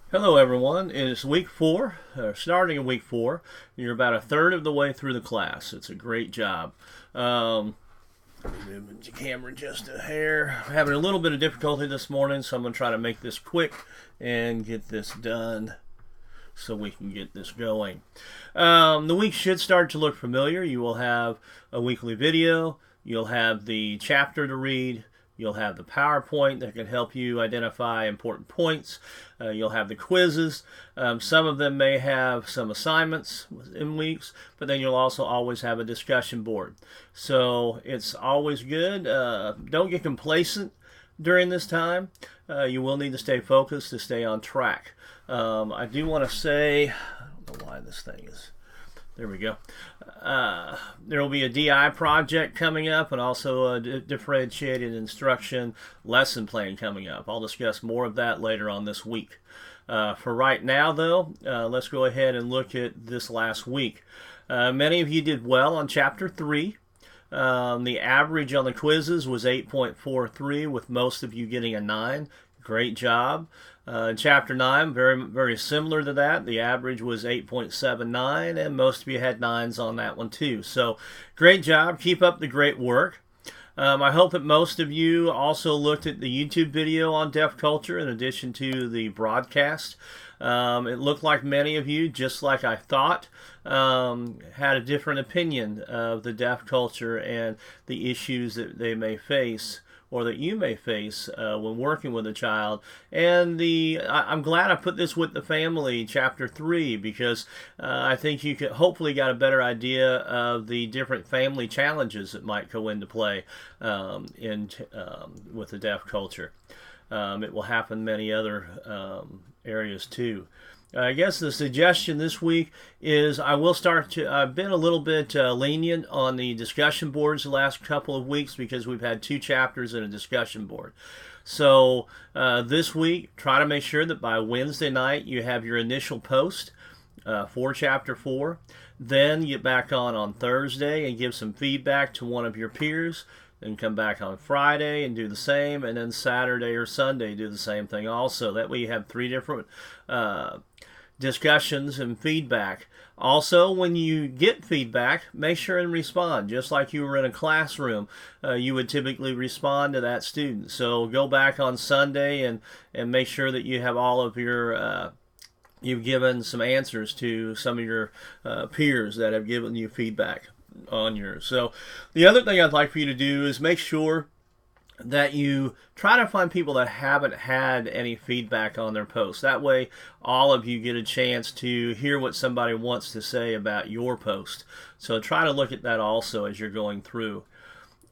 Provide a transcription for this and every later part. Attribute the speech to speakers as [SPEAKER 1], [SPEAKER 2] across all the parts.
[SPEAKER 1] Hello, everyone. It's week 4, starting in week 4. You're about a third of the way through the class. It's a great job. Let me move the camera just a hair. I'm having a little bit of difficulty this morning, so I'm going to try to make this quick and get this done so we can get this going. The week should start to look familiar. You will have a weekly video. You'll have the chapter to read. You'll have the PowerPoint that can help you identify important points. You'll have the quizzes. Some of them may have some assignments in weeks, but then you'll also always have a discussion board. So it's always good. Don't get complacent during this time. You will need to stay focused to stay on track. I do want to say, I don't know why this thing is... There we go. There will be a DI project coming up and also a differentiated instruction lesson plan coming up. I'll discuss more of that later on this week. For right now, though, let's go ahead and look at this last week. Many of you did well on Chapter 3. The average on the quizzes was 8.43, with most of you getting a 9. Great job. Chapter 9, very similar to that. The average was 8.79, and most of you had 9s on that one too. So, great job. Keep up the great work. I hope that most of you also looked at the YouTube video on deaf culture in addition to the broadcast. It looked like many of you, just like I thought, had a different opinion of the deaf culture and the issues that they may face, or that you may face when working with a child. And I'm glad I put this with the family, Chapter 3, because I think you could hopefully got a better idea of the different family challenges that might go into play with the deaf culture. It will happen in many other areas too. I guess the suggestion this week is I've been a little bit lenient on the discussion boards the last couple of weeks because we've had 2 chapters and a discussion board. So this week, try to make sure that by Wednesday night you have your initial post for Chapter 4. Then get back on Thursday and give some feedback to one of your peers. Then come back on Friday and do the same, and then Saturday or Sunday do the same thing also. That way you have 3 different discussions and feedback. Also, when you get feedback, make sure and respond. Just like you were in a classroom, you would typically respond to that student. So go back on Sunday and make sure that you have all of your... you've given some answers to some of your peers that have given you feedback on yours. So the other thing I'd like for you to do is make sure that you try to find people that haven't had any feedback on their posts. That way all of you get a chance to hear what somebody wants to say about your post. So try to look at that also as you're going through.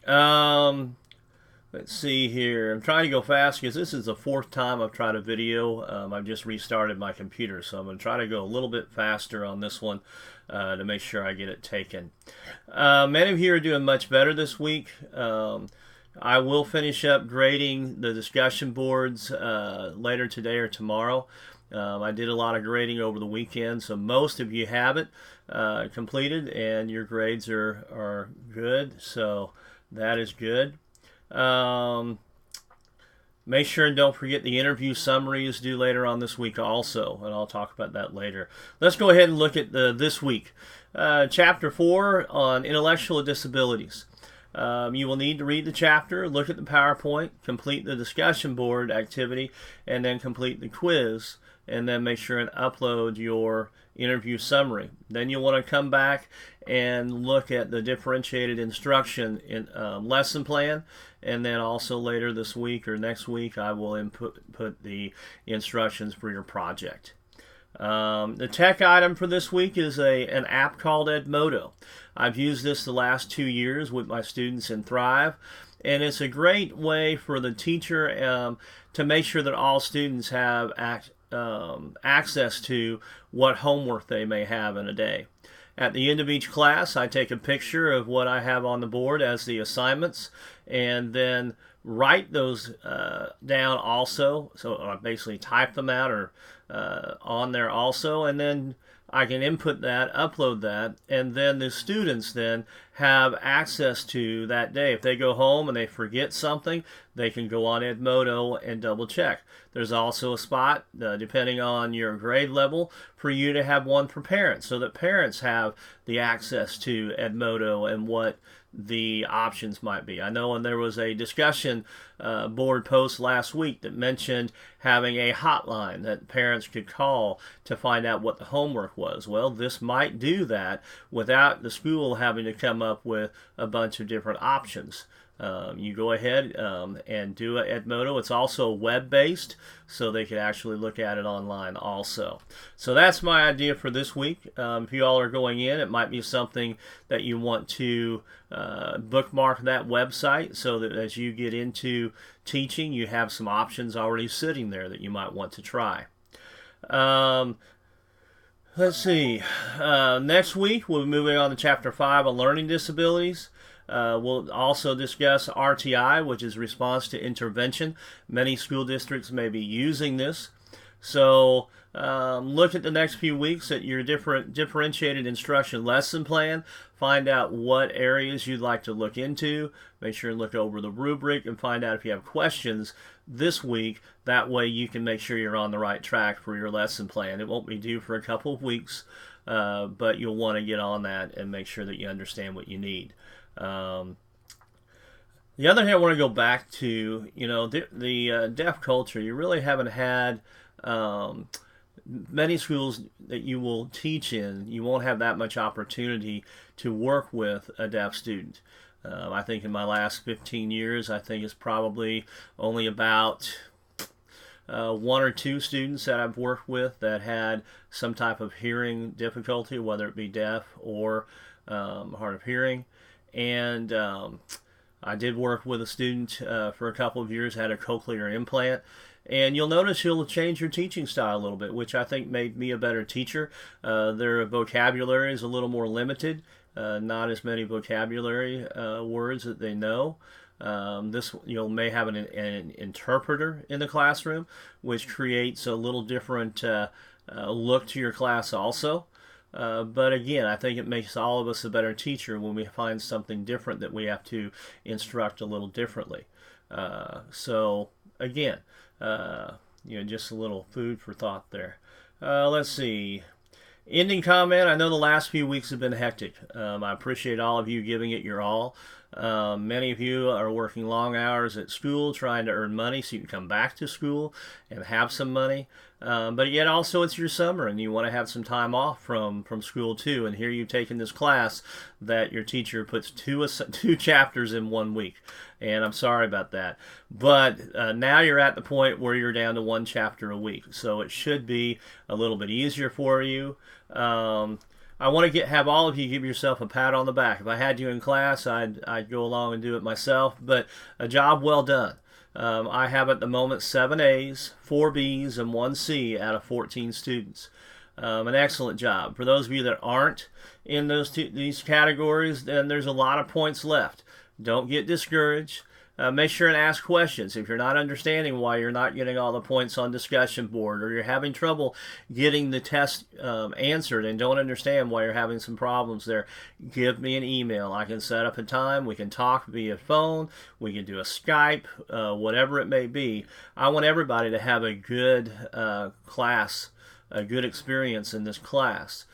[SPEAKER 1] Let's see here. I'm trying to go fast because this is the 4th time I've tried a video. I've just restarted my computer, so I'm going to try to go a little bit faster on this one to make sure I get it taken. Many of you are doing much better this week. I will finish up grading the discussion boards later today or tomorrow. I did a lot of grading over the weekend, so most of you have it completed, and your grades are good, so that is good. Make sure and don't forget the interview summary is due later on this week also, and I'll talk about that later. Let's go ahead and look at this week. Chapter 4 on intellectual disabilities. You will need to read the chapter, look at the PowerPoint, complete the discussion board activity, and then complete the quiz, and then make sure and upload your interview summary. Then you'll want to come back and look at the differentiated instruction in lesson plan, and then also later this week or next week I will put the instructions for your project. The tech item for this week is an app called Edmodo. I've used this the last 2 years with my students in Thrive, and it's a great way for the teacher to make sure that all students have access to what homework they may have in a day. At the end of each class, I take a picture of what I have on the board as the assignments, and then write those down also. So I basically type them out or on there also, and then I can input that, upload that, and then the students then have access to that day. If they go home and they forget something, they can go on Edmodo and double check. There's also a spot, depending on your grade level, for you to have one for parents, so that parents have the access to Edmodo and what the options might be. I know when there was a discussion board post last week that mentioned having a hotline that parents could call to find out what the homework was. Well, this might do that without the school having to come up with a bunch of different options. You go ahead and do it at Edmodo. It's also web-based, so they can actually look at it online also. So that's my idea for this week. If you all are going in, it might be something that you want to bookmark that website so that as you get into teaching, you have some options already sitting there that you might want to try. Let's see. Next week, we'll be moving on to Chapter 5 on learning disabilities. We'll also discuss RTI, which is response to intervention. Many school districts may be using this. So look at the next few weeks at your differentiated instruction lesson plan. Find out what areas you'd like to look into. Make sure and look over the rubric and find out if you have questions this week. That way you can make sure you're on the right track for your lesson plan. It won't be due for a couple of weeks, but you'll want to get on that and make sure that you understand what you need. The other thing I want to go back to, the deaf culture. You really haven't had many schools that you will teach in. You won't have that much opportunity to work with a deaf student. I think in my last 15 years, I think it's probably only about one or two students that I've worked with that had some type of hearing difficulty, whether it be deaf or hard of hearing. And I did work with a student for a couple of years, had a cochlear implant. And you'll notice you'll change your teaching style a little bit, which I think made me a better teacher. Their vocabulary is a little more limited, not as many vocabulary words that they know. This may have an interpreter in the classroom, which creates a little different look to your class also. But again, I think it makes all of us a better teacher when we find something different that we have to instruct a little differently. So again, just a little food for thought there. Let's see. Ending comment. I know the last few weeks have been hectic. I appreciate all of you giving it your all. Many of you are working long hours at school trying to earn money so you can come back to school and have some money. But yet also it's your summer and you want to have some time off from school too. And here you've taken this class that your teacher puts two chapters in 1 week. And I'm sorry about that. But now you're at the point where you're down to 1 chapter a week. So it should be a little bit easier for you. I want to have all of you give yourself a pat on the back. If I had you in class, I'd go along and do it myself. But a job well done. I have at the moment 7 A's, 4 B's, and 1 C out of 14 students. An excellent job. For those of you that aren't in these categories, then there's a lot of points left. Don't get discouraged. Make sure and ask questions. If you're not understanding why you're not getting all the points on discussion board, or you're having trouble getting the test answered and don't understand why you're having some problems there, give me an email. I can set up a time. We can talk via phone. We can do a Skype, whatever it may be. I want everybody to have a good class, a good experience in this class.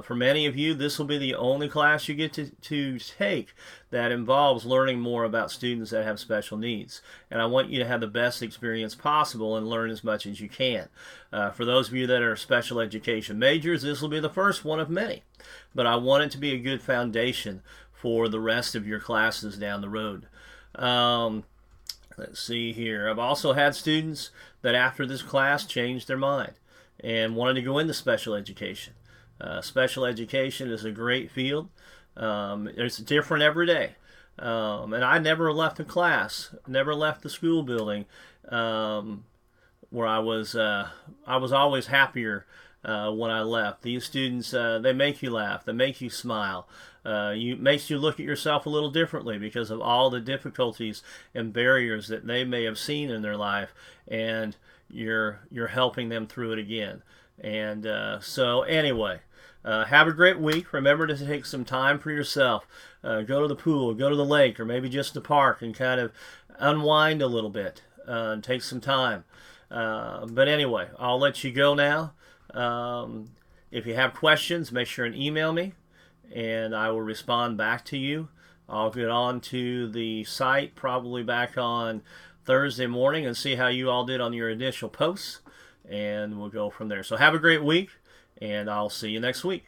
[SPEAKER 1] For many of you, this will be the only class you get to take that involves learning more about students that have special needs. And I want you to have the best experience possible and learn as much as you can. For those of you that are special education majors, this will be the first one of many. But I want it to be a good foundation for the rest of your classes down the road. Let's see here. I've also had students that after this class changed their mind and wanted to go into special education. Special education is a great field. It's different every day. And I never left the class, never left the school building where I was always happier when I left. These students, they make you laugh, they make you smile. Makes you look at yourself a little differently because of all the difficulties and barriers that they may have seen in their life. And you're helping them through it again. And so anyway, have a great week. Remember to take some time for yourself. Go to the pool, go to the lake, or maybe just the park and kind of unwind a little bit and take some time. But anyway, I'll let you go now. If you have questions, make sure and email me, and I will respond back to you. I'll get on to the site probably back on Thursday morning and see how you all did on your initial posts, and we'll go from there. So have a great week, and I'll see you next week.